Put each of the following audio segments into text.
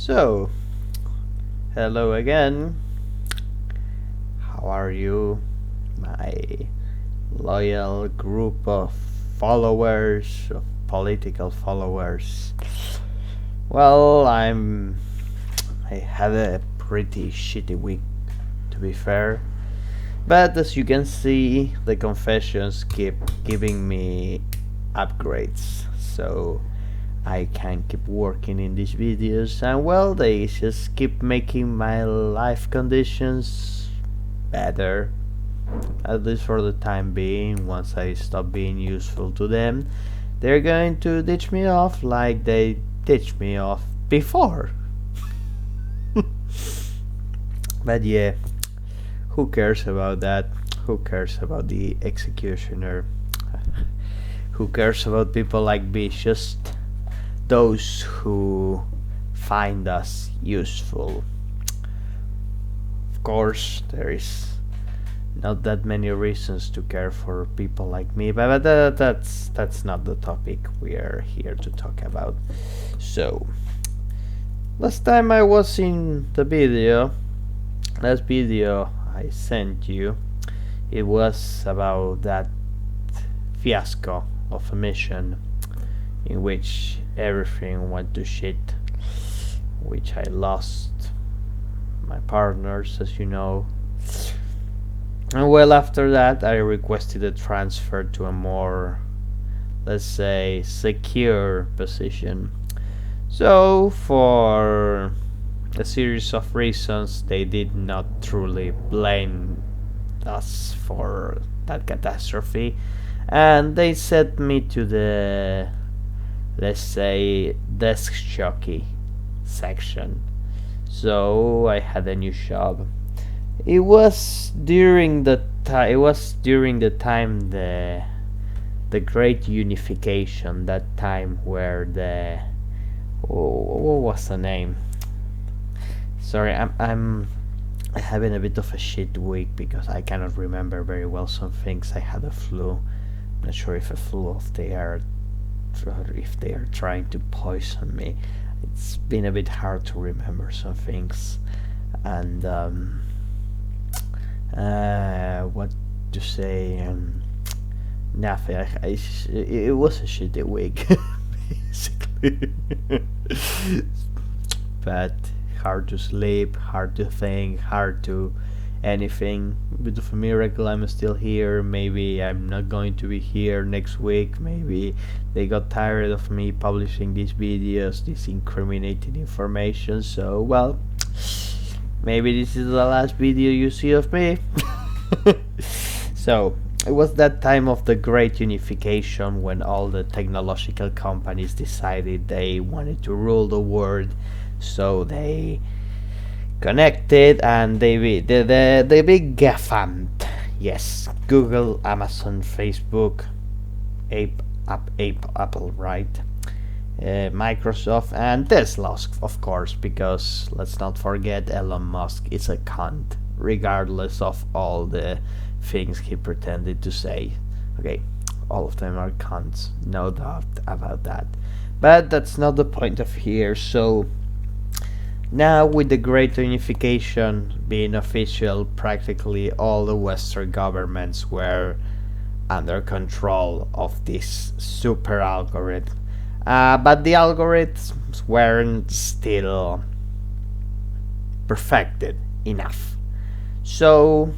So, hello again. How are you, my loyal group of followers, of political followers? Well, I had a pretty shitty week, to be fair. But as you can see, the confessions keep giving me upgrades. So I can keep working in these videos, and well, they just keep making my life conditions better, at least for the time being. Once I stop being useful to them, they're going to ditch me off like they ditched me off before. But yeah, who cares about that? Who cares about the executioner? Who cares about people like me? Just those who find us useful. Of course, there is not that many reasons to care for people like me, but that's not the topic we are here to talk about. So, last time I was in the last video I sent you, it was about that fiasco of a mission in which everything went to shit, which I lost my partners, as you know. And well, after that, I requested a transfer to a more, let's say, secure position. So, for a series of reasons, they did not truly blame us for that catastrophe, and they sent me to the, let's say, desk jockey section. So I had a new job. It was during the time the Great Unification. That time where the what was the name? Sorry, I'm having a bit of a shit week because I cannot remember very well some things. I had a flu. I'm not sure if a flu of the air, or if they are trying to poison me. It's been a bit hard to remember some things, and what to say? Nothing. It was a shitty week, basically. But hard to sleep, hard to think, hard to anything. Bit of a miracle I'm still here. Maybe I'm not going to be here next week. Maybe they got tired of me publishing these videos, this incriminating information. So, well, maybe this is the last video you see of me. So, it was that time of the Great Unification when all the technological companies decided they wanted to rule the world. So they connected, and the big GAFAM, yes, Google, Amazon, Facebook, Apple, right? Microsoft and Tesla, of course, because let's not forget Elon Musk is a cunt, regardless of all the things he pretended to say. Okay, all of them are cunts, no doubt about that. But that's not the point of here. So now, with the Great Unification being official, practically all the Western governments were under control of this super algorithm. But the algorithms weren't still perfected enough. So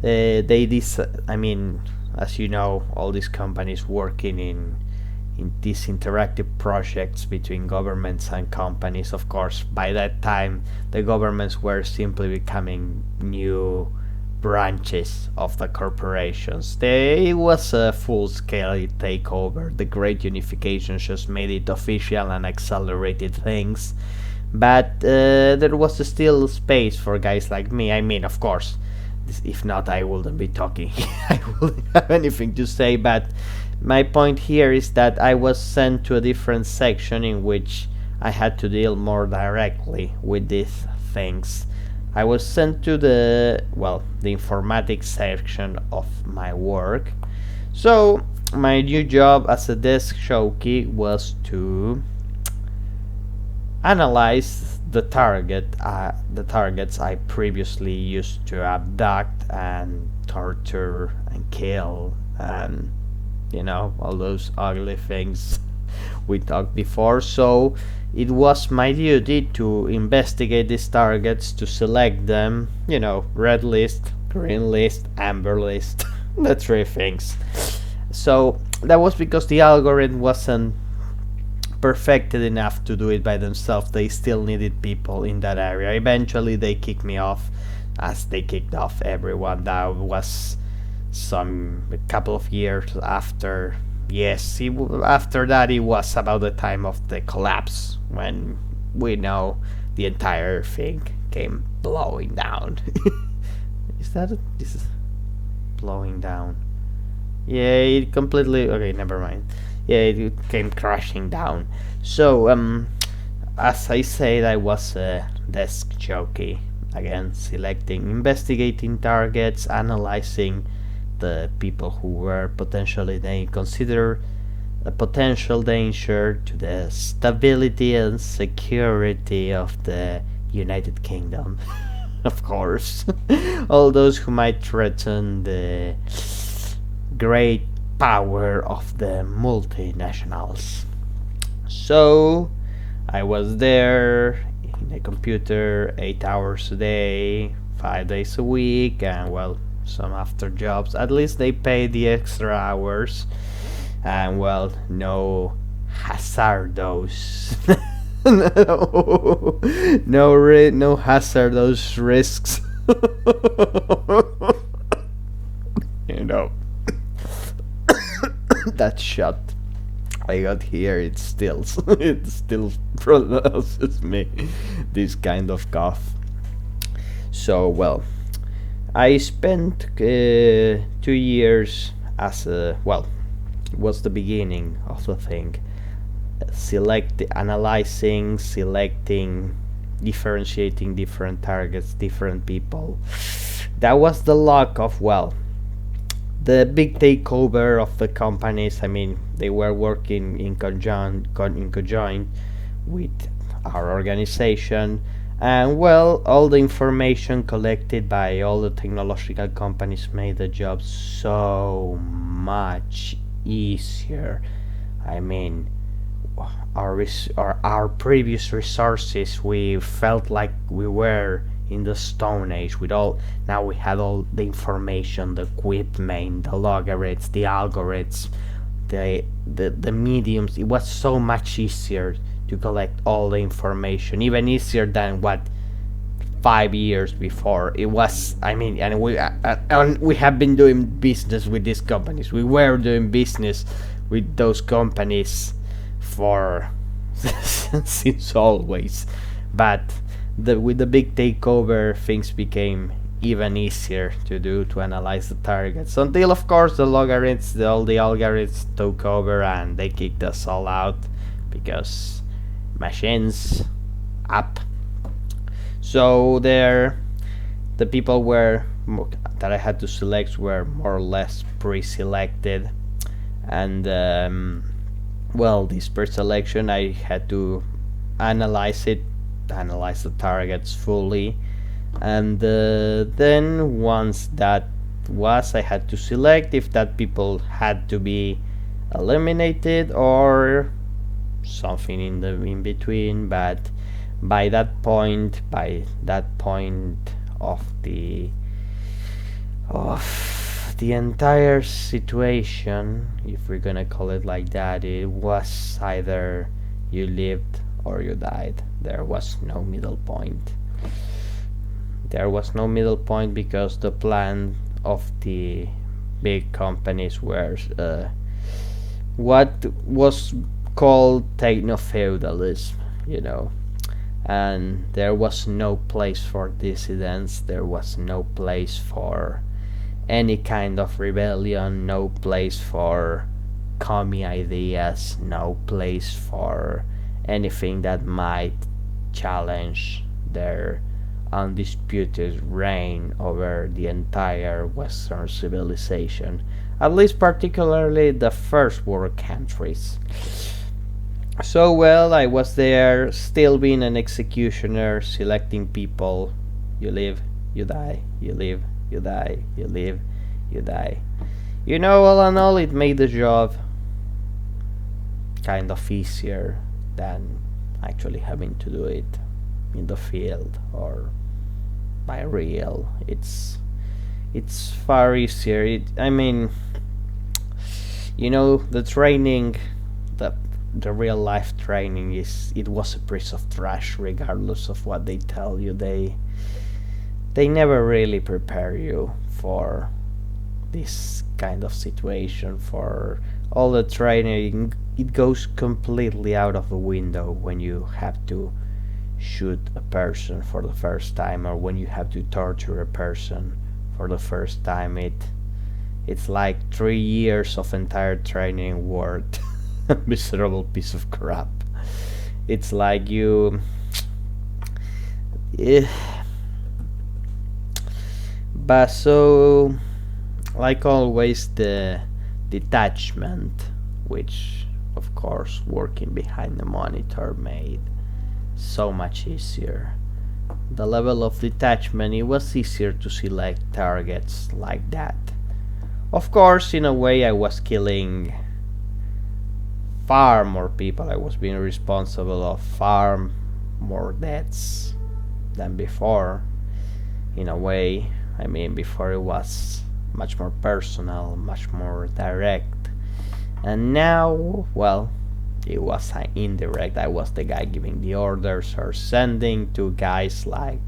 I mean, as you know, all these companies working in these interactive projects between governments and companies. Of course, by that time, the governments were simply becoming new branches of the corporations. It was a full-scale takeover. The Great Unification just made it official and accelerated things. But there was still space for guys like me. I mean, of course, if not, I wouldn't be talking. I wouldn't have anything to say, but my point here is that I was sent to a different section in which I had to deal more directly with these things. I was sent to the informatics section of my work. So my new job as a desk jockey was to analyze the targets I previously used to abduct and torture and kill, and all those ugly things we talked before. So it was my duty to investigate these targets, to select them, red list, green list, amber list, the three things. So that was because the algorithm wasn't perfected enough to do it by themselves. They still needed people in that area. Eventually they kicked me off, as they kicked off everyone. That was a couple of years after. Yes, after that it was about the time of the collapse, when we know the entire thing came blowing down. This is blowing down. Yeah, it completely. Okay, never mind. Yeah, it came crashing down. So, as I said, I was a desk jockey. Again, selecting, investigating targets, analyzing the people who were potentially they consider a potential danger to the stability and security of the United Kingdom. Of course, all those who might threaten the great power of the multinationals. So I was there in the computer 8 hours a day, 5 days a week, and well, some after jobs. At least they pay the extra hours, and well, no hazardous, no hazardous risks. you know that shot I got here, it still pronounces me this kind of cough. So well, I spent 2 years as a well, it was the beginning of the thing. Analyzing, selecting, differentiating different targets, different people. That was the luck of the big takeover of the companies. I mean, they were working in conjoint with our organization, and well, all the information collected by all the technological companies made the job so much easier. I mean, our previous resources, we felt like we were in the Stone Age. Now we had all the information, the equipment, the logarithms, the algorithms, the mediums. It was so much easier to collect all the information, even easier than what 5 years before it was. I mean, and we have been doing business with these companies. We were doing business with those companies for since always, but with the big takeover, things became even easier to do, to analyze the targets, until of course all the algorithms took over and they kicked us all out because machines up. So the people that I had to select were more or less pre-selected, and this pre-selection I had to analyze the targets fully, and then once that was, I had to select if that people had to be eliminated or something in between. But by that point of the entire situation, if we're gonna call it like that, it was either you lived or you died. There was no middle point. Because the plan of the big companies were what was called techno-feudalism, and there was no place for dissidents, there was no place for any kind of rebellion, no place for commie ideas, no place for anything that might challenge their undisputed reign over the entire Western civilization, at least particularly the first world countries. So well, I was there, still being an executioner, selecting people. You live, you die, you live, you die, you live, you die. All in all, it made the job kind of easier than actually having to do it in the field or by real. It's far easier. I mean, the training, the the real life training it was a piece of trash regardless of what they tell you. They never really prepare you for this kind of situation. For all the training, it goes completely out of the window when you have to shoot a person for the first time, or when you have to torture a person for the first time. It's like 3 years of entire training worth a miserable piece of crap. It's like you eh, but so, like always, the detachment, which of course working behind the monitor made so much easier. The level of detachment, it was easier to select targets like that. Of course, in a way, I was killing far more people. I was being responsible of far more deaths than before. In a way, I mean, before it was much more personal, much more direct, and now, well, it was indirect. I was the guy giving the orders or sending to guys like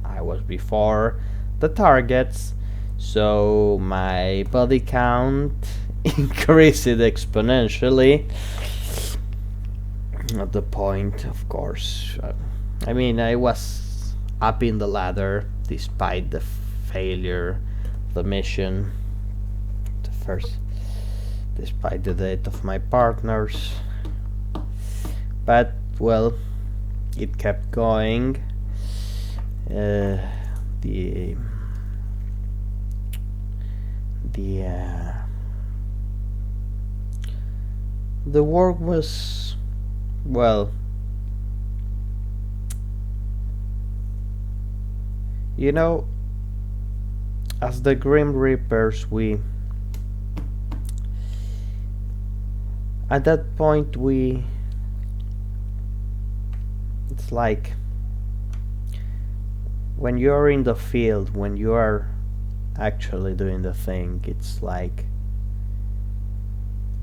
I was before the targets. So my body count increased exponentially. At the point, of course, I mean, I was up in the ladder despite the failure of the mission. The first, despite the death of my partners. But well, it kept going. The the uh, the work was, well, you know as the Grim Reapers, we at that point we it's like when you're in the field, when you are actually doing the thing, it's like,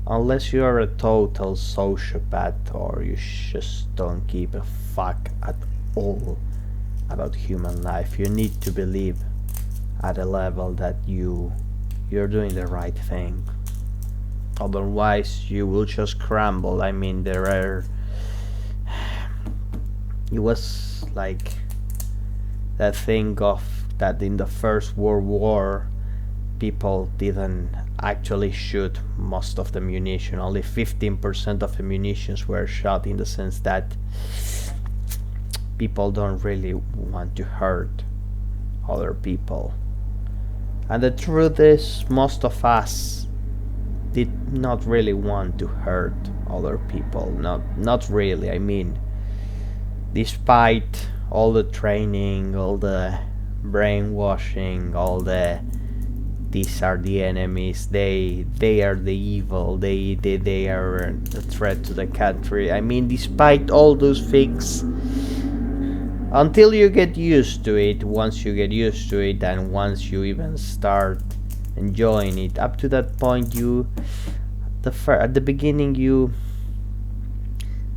unless you are a total sociopath or you just don't give a fuck at all about human life, you need to believe at a level that you're doing the right thing. Otherwise, you will just crumble. I mean, it was like that thing of that in the First World War, people didn't actually shoot most of the munition. Only 15% of the munitions were shot, in the sense that people don't really want to hurt other people. And the truth is, most of us did not really want to hurt other people. Not really. I mean, despite all the training, all the brainwashing, all the these are the enemies, they are the evil, they are a threat to the country. I mean, despite all those things, until you get used to it, once you get used to it, and once you even start enjoying it, up to that point, at the beginning,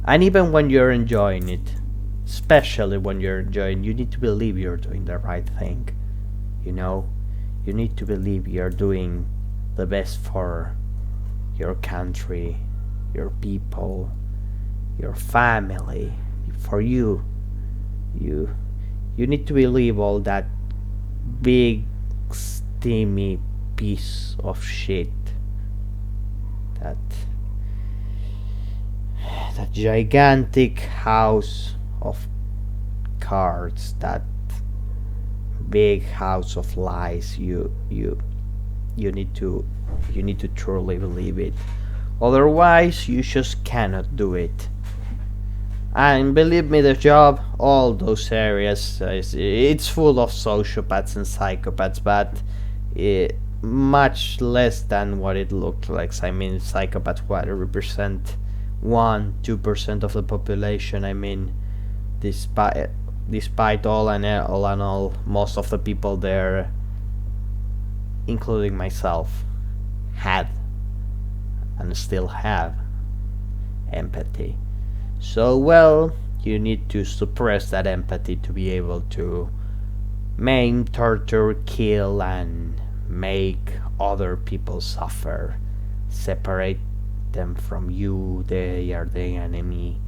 and even when you're enjoying it, especially when you're enjoying, you need to believe you're doing the right thing. You need to believe you're doing the best for your country, your people, your family, for you. You need to believe all that big, steamy piece of shit, that gigantic house of cards, that big house of lies. You need to truly believe it. Otherwise, you just cannot do it. And believe me, the job, all those areas, it's full of sociopaths and psychopaths, but much less than what it looks like. I mean, psychopaths what represent 1-2% of the population. I mean, despite all, most of the people there, including myself, had and still have empathy. So, well, you need to suppress that empathy to be able to maim, torture, kill, and make other people suffer. Separate them from you. They are the enemy.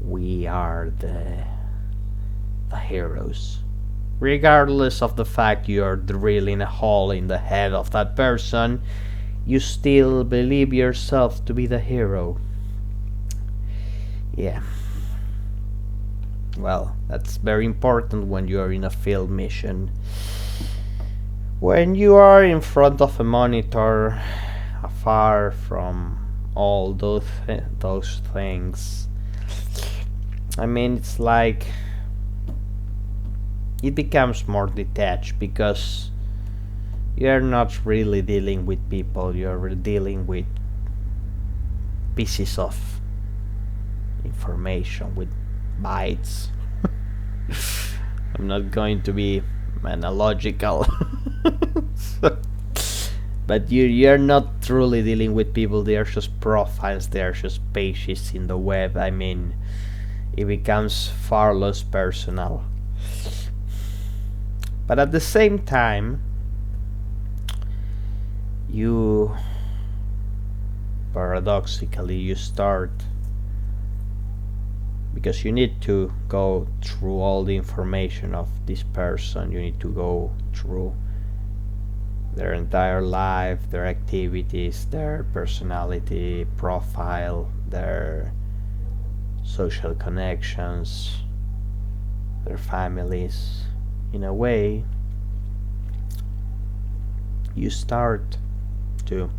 We are the heroes. Regardless of the fact you're drilling a hole in the head of that person, you still believe yourself to be the hero. Yeah. Well, that's very important when you are in a field mission. When you are in front of a monitor, far from all those things, I mean, it's like it becomes more detached because you're not really dealing with people, you're dealing with pieces of information, with bytes. I'm not going to be analogical. So, but you're not truly dealing with people, they are just profiles, they are just pages in the web. I mean, it becomes far less personal. But at the same time, you paradoxically you start, because you need to go through all the information of this person, you need to go through their entire life, their activities, their personality profile, their social connections, their families. In a way, you start to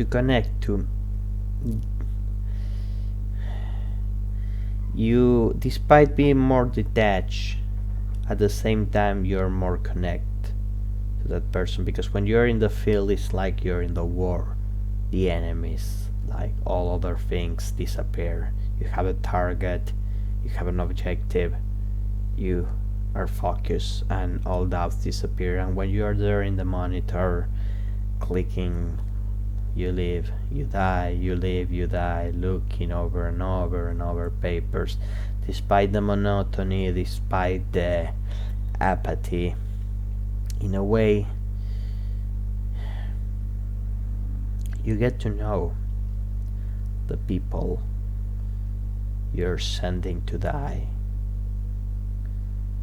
connect to you. Despite being more detached, at the same time you're more connected to that person, because when you're in the field it's like you're in the war. The enemies, like all other things, disappear. You have a target, you have an objective, you are focused, and all doubts disappear. And when you are there in the monitor, clicking, you live, you die, you live, you die, looking over and over and over papers, despite the monotony, despite the apathy, in a way, you get to know the people you're sending to die.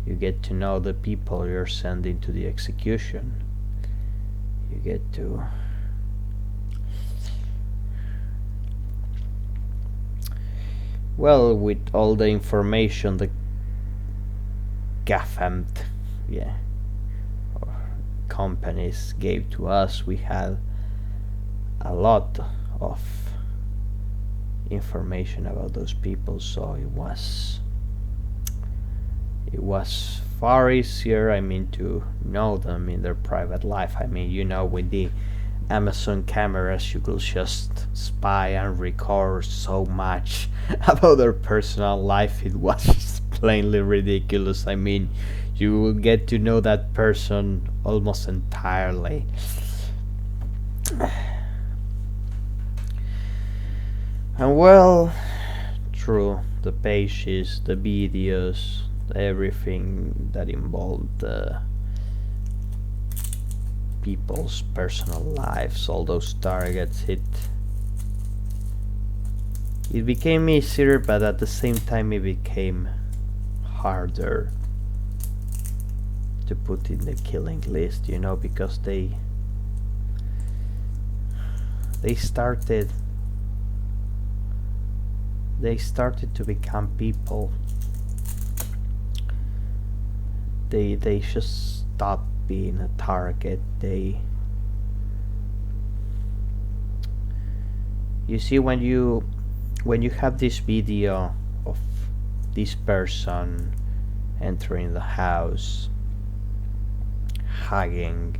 You get to know the people you're sending to the execution. You get to well, with all the information the GAFAM, yeah, companies gave to us, we had a lot of information about those people, so it was far easier, I mean, to know them in their private life. I mean, with the Amazon cameras you could just spy and record so much about their personal life. It was just plainly ridiculous. I mean, you will get to know that person almost entirely. And well, through the pages, the videos, everything that involved people's personal lives, all those targets, it became easier, but at the same time it became harder to put in the killing list, because they started to become people. They just stopped being a target. You see, when you have this video of this person entering the house, hugging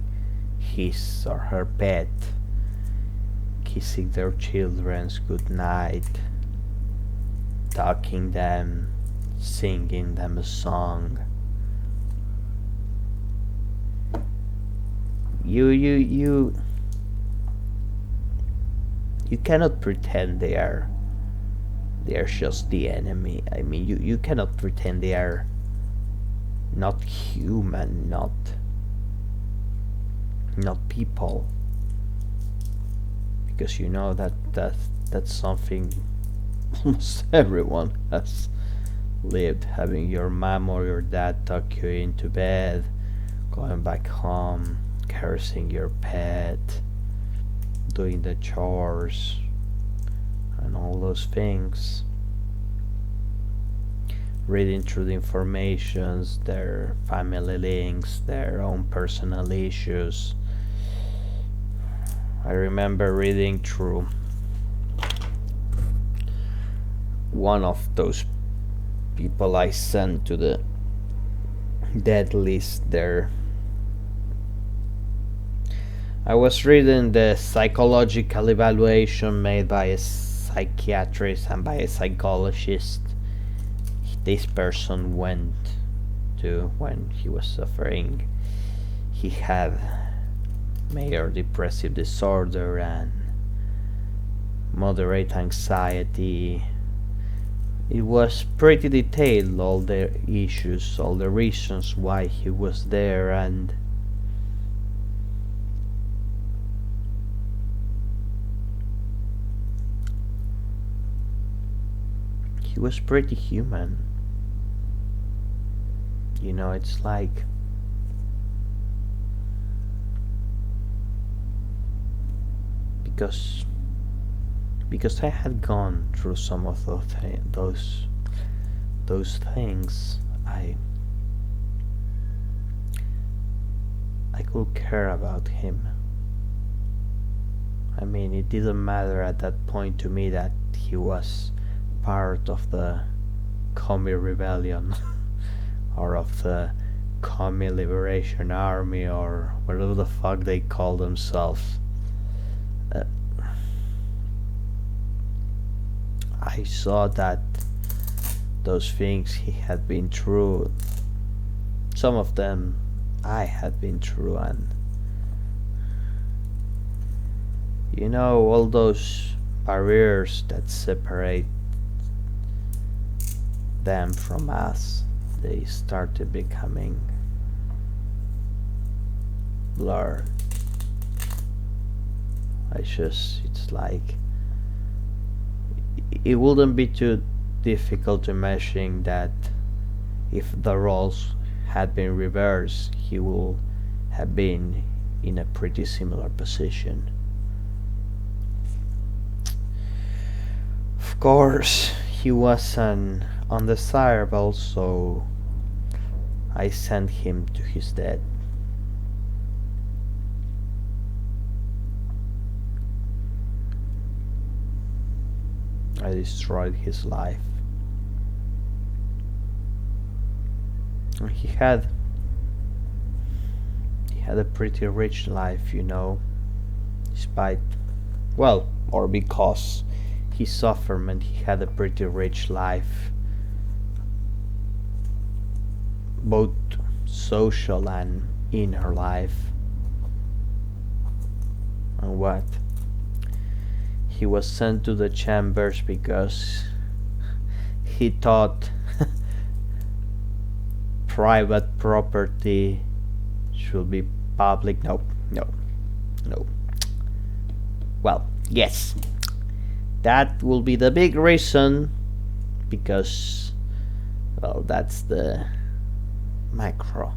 his or her pet, kissing their children's good night, talking them, singing them a song. You you cannot pretend they are just the enemy. I mean, you cannot pretend they are not human, not people, because you know that's something almost everyone has lived, having your mom or your dad tuck you into bed, going back home, cursing your pet, doing the chores, and all those things. Reading through the informations, their family links, their own personal issues. I remember reading through one of those people I sent to the dead list there. I was reading the psychological evaluation made by a psychiatrist and by a psychologist this person went to when he was suffering. He had major depressive disorder and moderate anxiety. It was pretty detailed, all the issues, all the reasons why he was there, and he was pretty human. You know, it's like because I had gone through some of those things, I could care about him. I mean, it didn't matter at that point to me that he was part of the Commie Rebellion or of the Commie Liberation Army or whatever the fuck they call themselves. I saw that those things he had been through, some of them I had been through, and you know, all those barriers that separate them from us, they started becoming blurred. It's like it wouldn't be too difficult to imagine that if the roles had been reversed, he would have been in a pretty similar position. Of course, he was an undesirable, so I sent him to his death. I destroyed his life. He had a pretty rich life, you know, despite, well, or because he suffered, and he had a pretty rich life, both social and inner life. And what? He was sent to the chambers because he thought private property should be public. No. Well, yes, that will be the big reason, because, well, that's the macro.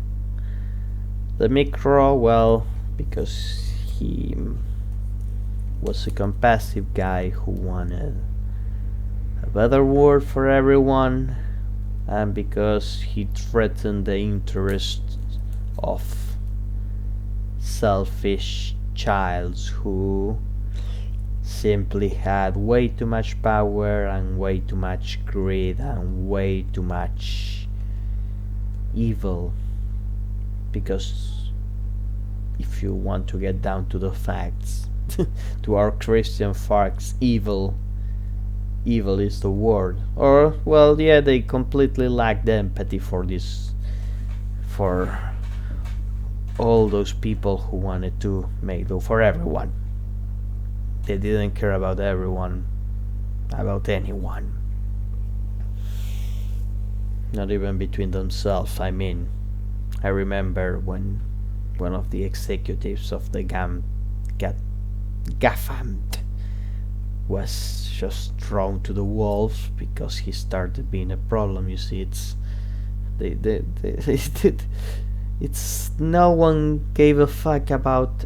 The micro, well, because he was a compassive guy who wanted a better world for everyone, and because he threatened the interests of selfish childs who simply had way too much power and way too much greed and way too much evil. Because if you want to get down to the facts, to our Christian facts, evil is the word. Or, well, yeah, they completely lack the empathy for this, for all those people who wanted to make though for everyone. They didn't care about everyone, about anyone, not even between themselves. I mean, I remember when one of the executives of the GAFAM was just thrown to the wolves because he started being a problem. You see, it's no one gave a fuck about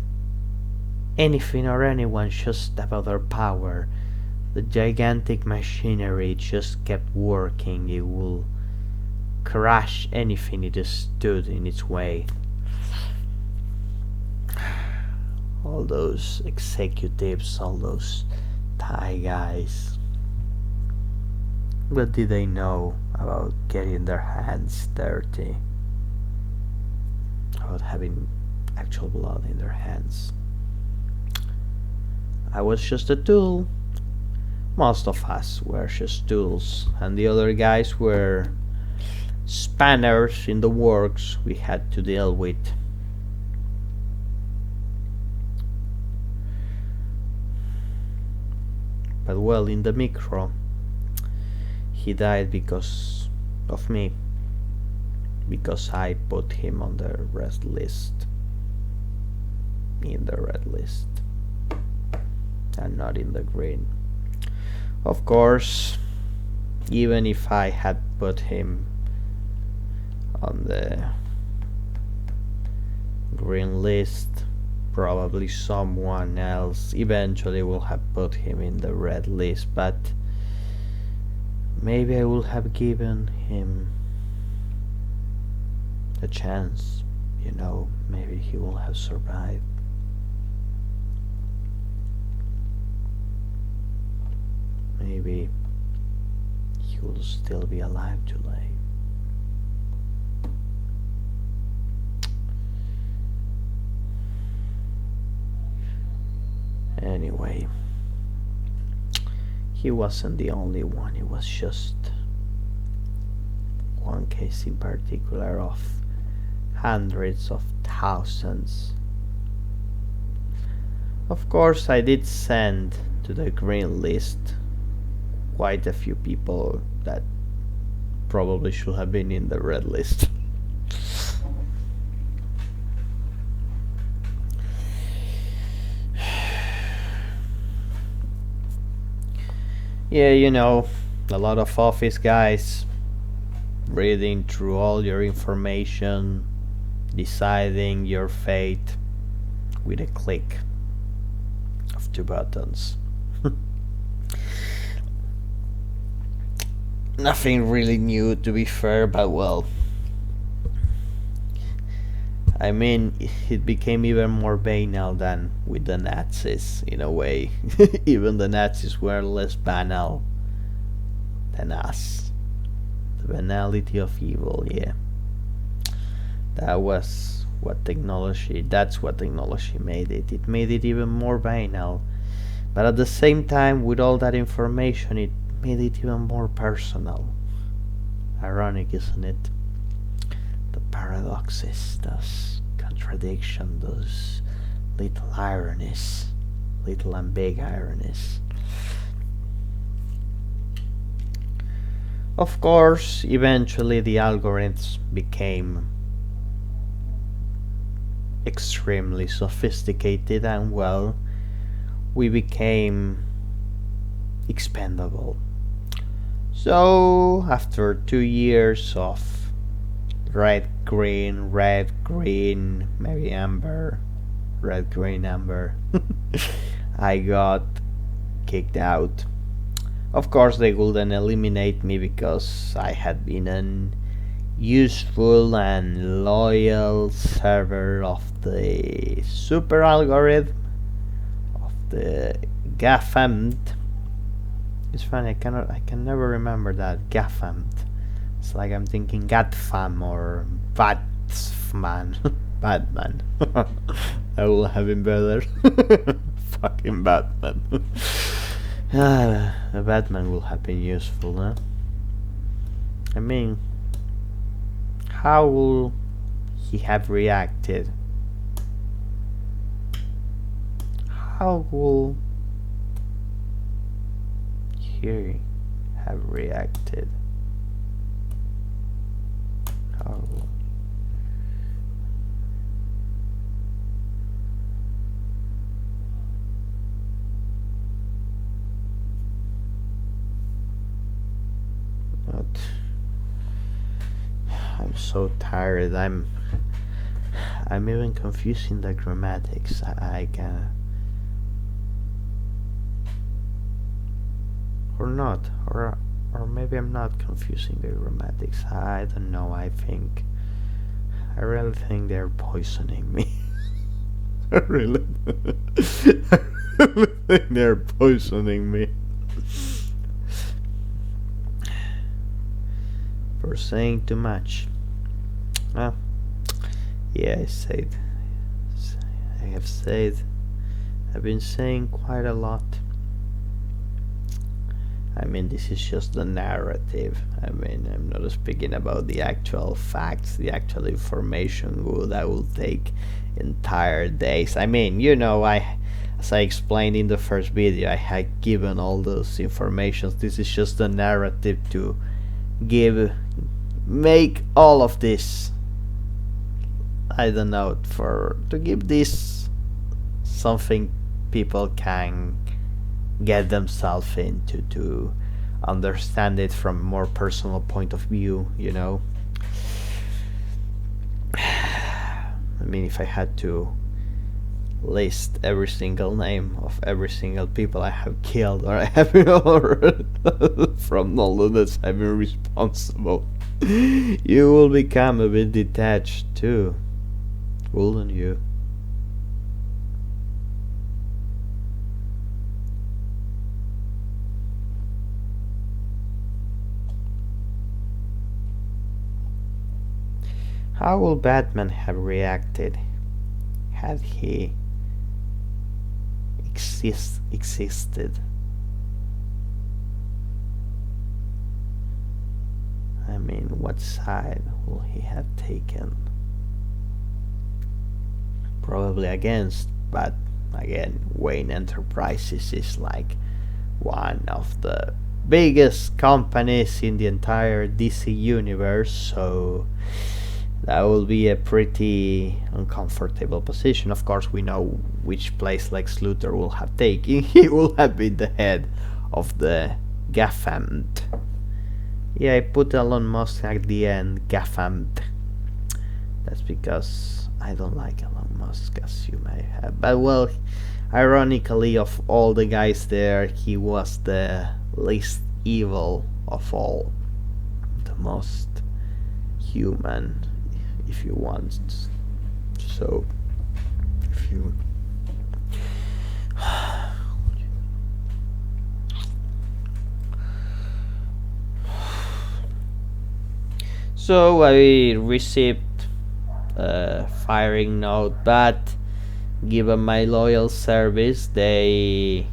anything or anyone, just about their power. The gigantic machinery just kept working. It will crash anything it stood in its way. All those executives, all those Thai guys, what did they know about getting their hands dirty? About having actual blood in their hands? I was just a tool. Most of us were just tools, and the other guys were spanners in the works we had to deal with. But well, in the micro, he died because of me. Because I put him on the red list. In the red list. And not in the green. Of course, even if I had put him on the green list, probably someone else eventually will have put him in the red list, but maybe I will have given him a chance, maybe he will have survived. Maybe he will still be alive today. Anyway, he wasn't the only one. It was just one case in particular of hundreds of thousands. Of course, I did send to the green list quite a few people that probably should have been in the red list. Yeah, a lot of office guys reading through all your information, deciding your fate with a click of two buttons. Nothing really new, to be fair, but well, I mean, it became even more banal than with the Nazis, in a way. Even the Nazis were less banal than us. The banality of evil, yeah. That's what technology made it. It made it even more banal. But at the same time, with all that information, it made it even more personal. Ironic, isn't it? The paradoxes, those contradictions, those little ironies, little and big ironies. Of course, eventually the algorithms became extremely sophisticated, and well, we became expendable. So after 2 years of red green, maybe amber, red green amber, I got kicked out. Of course, they wouldn't eliminate me because I had been an useful and loyal server of the super algorithm, of the Gaffamed. It's funny. I can never remember that Gaffamed. It's like I'm thinking Gatfam or Batman. Batman. I will have him better. Fucking Batman. The Batman will have been useful, huh? I mean, how will he have reacted? How will he have reacted? How will not? I'm so tired. I'm even confusing the grammatics. I can or not, or maybe I'm not confusing the grammatics. I don't know. I really think they're poisoning me. I really think they're poisoning me for saying too much. Well, yeah, I've been saying quite a lot. I mean, this is just the narrative. I mean, I'm not speaking about the actual facts, the actual information that will take entire days. I mean, as I explained in the first video, I had given all those informations. This is just the narrative to make all of this, I don't know, to give this something people can get themselves into, to understand it from a more personal point of view, I mean, if I had to list every single name of every single people I have killed or I have from all of this I've been responsible, you will become a bit detached too, wouldn't you? How will Batman have reacted had he existed? I mean, what side will he have taken? Probably against, but again, Wayne Enterprises is like one of the biggest companies in the entire DC universe, so that will be a pretty uncomfortable position. Of course, we know which place Lex Luthor will have taken. He will have been the head of the GAFAMT. Yeah, I put Elon Musk at the end, GAFAMT. That's because I don't like Elon Musk, as you may have. But well, ironically, of all the guys there, he was the least evil of all. The most human, if you want. So, if you so I received a firing note, but given my loyal service, I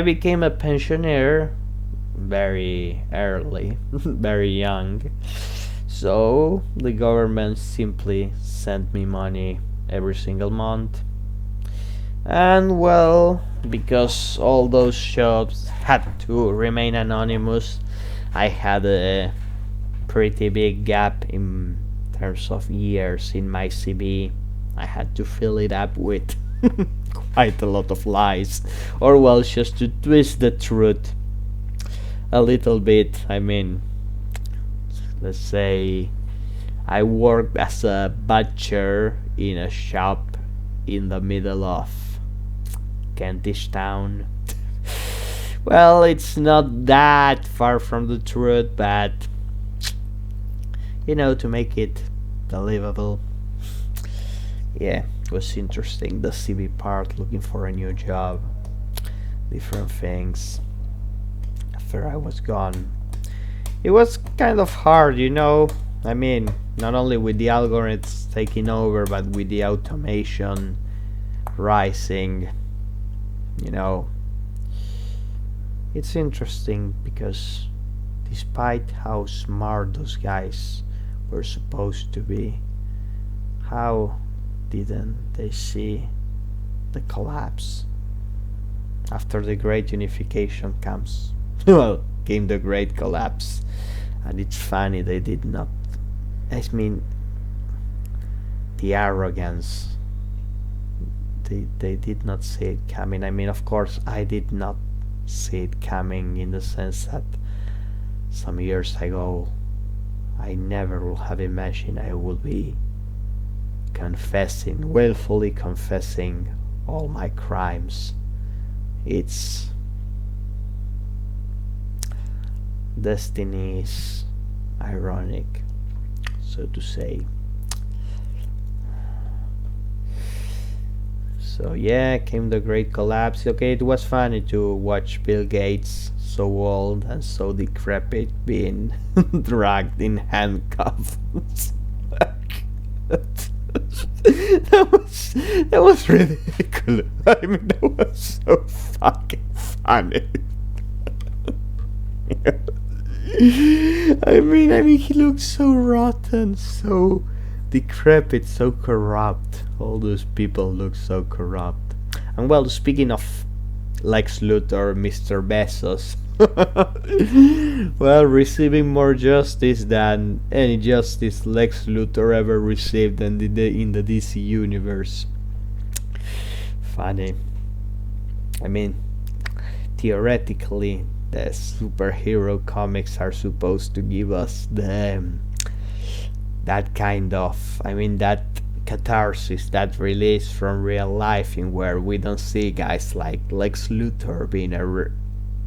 became a pensioner very early, very young. So the government simply sent me money every single month. And well, because all those shops had to remain anonymous, I had a pretty big gap in terms of years in my CV. I had to fill it up with quite a lot of lies, or well, just to twist the truth a little bit. I mean, let's say I worked as a butcher in a shop in the middle of Kentish Town. Well, it's not that far from the truth, but to make it believable. Yeah, it was interesting, the CV part, looking for a new job. different things after I was gone. It was kind of hard, you know. I mean, not only with the algorithms taking over, but with the automation rising, you know. It's interesting because despite how smart those guys were supposed to be, how didn't they see the collapse? After the great unification comes, well, came the great collapse. And it's funny they did not. I mean, the arrogance. They did not see it coming. I mean, of course, I did not see it coming in the sense that some years ago I never would have imagined I would be confessing, willfully confessing all my crimes. It's destiny is ironic, so to say. So yeah, came the great collapse. Okay, it was funny to watch Bill Gates, so old and so decrepit, being dragged in handcuffs. that was ridiculous. I mean, that was so fucking funny. I mean, he looks so rotten, so decrepit, so corrupt. All those people look so corrupt. And well, speaking of Lex Luthor, Mr. Bezos, well, receiving more justice than any justice Lex Luthor ever received in the DC universe. Funny. I mean, theoretically, the superhero comics are supposed to give us that kind of, I mean, that catharsis, that release from real life, in where we don't see guys like Lex Luthor being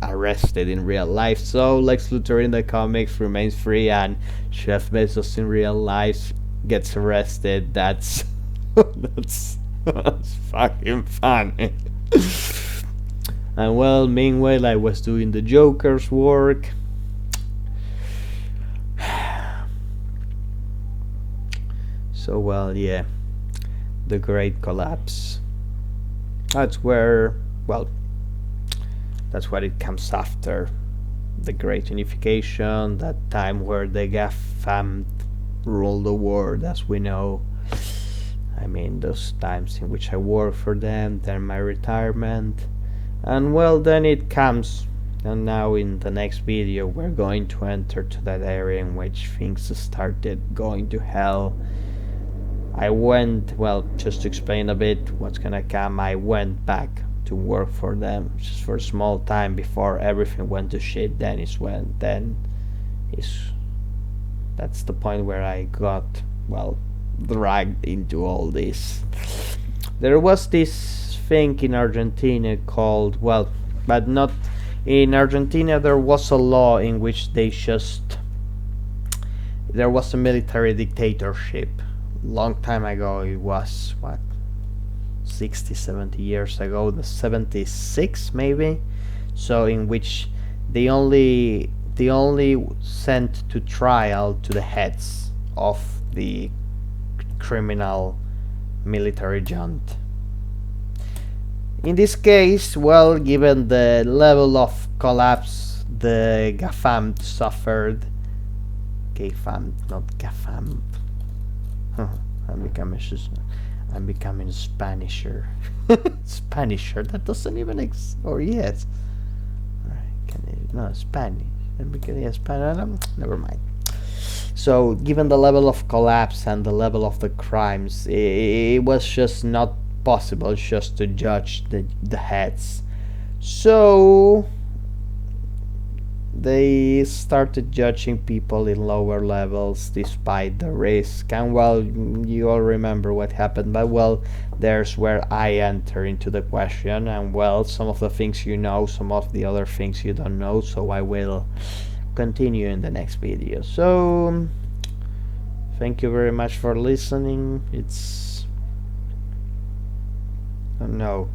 arrested in real life. So Lex Luthor in the comics remains free, and Jeff Bezos in real life gets arrested. That's that's fucking funny. And well, meanwhile, I was doing the Joker's work. So well, yeah, the great collapse. That's where, well, that's what it comes after. The great unification, that time where the GAFAM ruled the world, as we know. I mean, those times in which I worked for them, then my retirement. And well, then it comes, and now in the next video we're going to enter to that area in which things started going to hell. I went, well, just to explain a bit what's gonna come, I went back to work for them just for a small time before everything went to shit. That's the point where I got, well, dragged into all this. There was this thing in Argentina called, well, but not in Argentina, there was a law in which there was a military dictatorship. Long time ago, it was, what, 60, 70 years ago, the 76 maybe. So in which they only sent to trial to the heads of the criminal military junta. In this case, well, given the level of collapse the GAFAM suffered, GAFAM, not GAFAM. I'm becoming a Spanisher. Spanisher, that doesn't even exist. Or yes. Alright, no, Spanish. I'm becoming a Spanish. Never mind. So, given the level of collapse and the level of the crimes, it was just not possible just to judge the heads. So they started judging people in lower levels despite the risk. And well, you all remember what happened, but well, there's where I enter into the question. And well, some of the things you know, some of the other things you don't know, so I will continue in the next video. So thank you very much for listening. It's, oh no,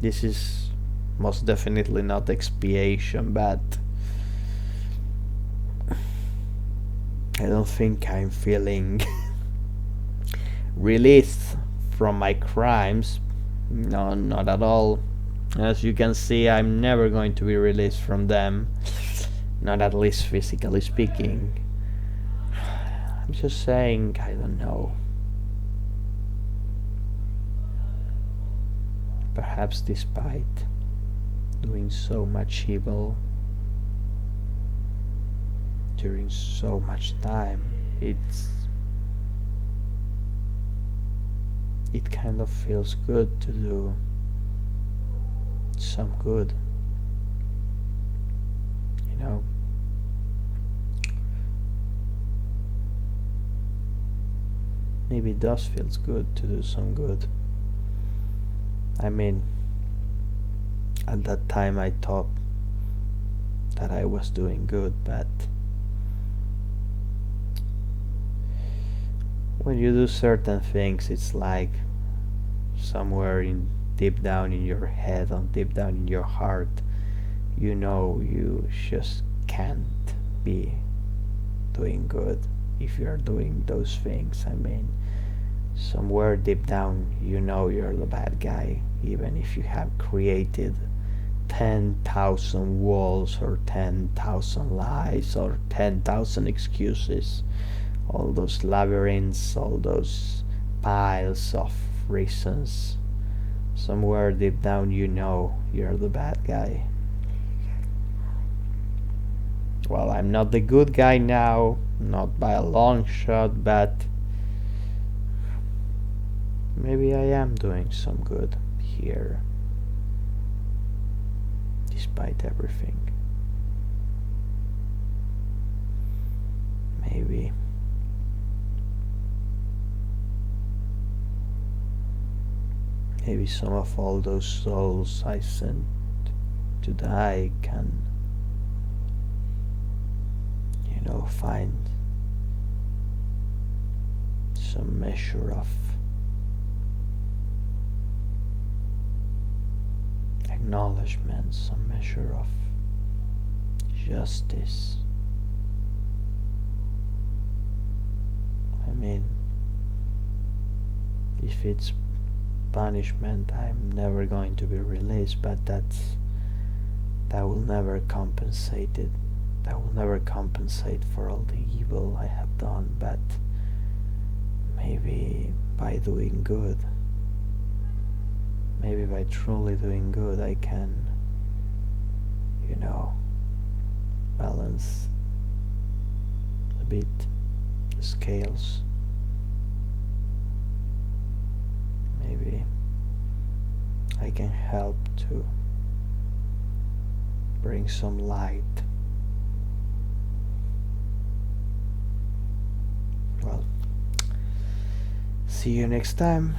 This is most definitely not expiation, but I don't think I'm feeling released from my crimes. No, not at all. As you can see, I'm never going to be released from them. Not at least physically speaking. I'm just saying, I don't know. Perhaps despite doing so much evil during so much time, it kind of feels good to do some good, you know. Maybe it does feels good to do some good. I mean, at that time I thought that I was doing good, but when you do certain things, it's like somewhere in deep down in your head, on deep down in your heart, you know you just can't be doing good if you're doing those things. I mean, somewhere deep down you know you're the bad guy, even if you have created 10,000 walls or 10,000 lies or 10,000 excuses, all those labyrinths, all those piles of reasons. Somewhere deep down you know you're the bad guy. Well, I'm not the good guy now, not by a long shot, but maybe I am doing some good here, despite everything. Maybe. Maybe some of all those souls I sent to die can, find some measure of acknowledgement, some measure of justice. I mean, if it's punishment, I'm never going to be released, but that will never compensate it. That will never compensate for all the evil I have done, but maybe by doing good, maybe by truly doing good, I can, balance a bit the scales. Maybe I can help to bring some light. Well, see you next time.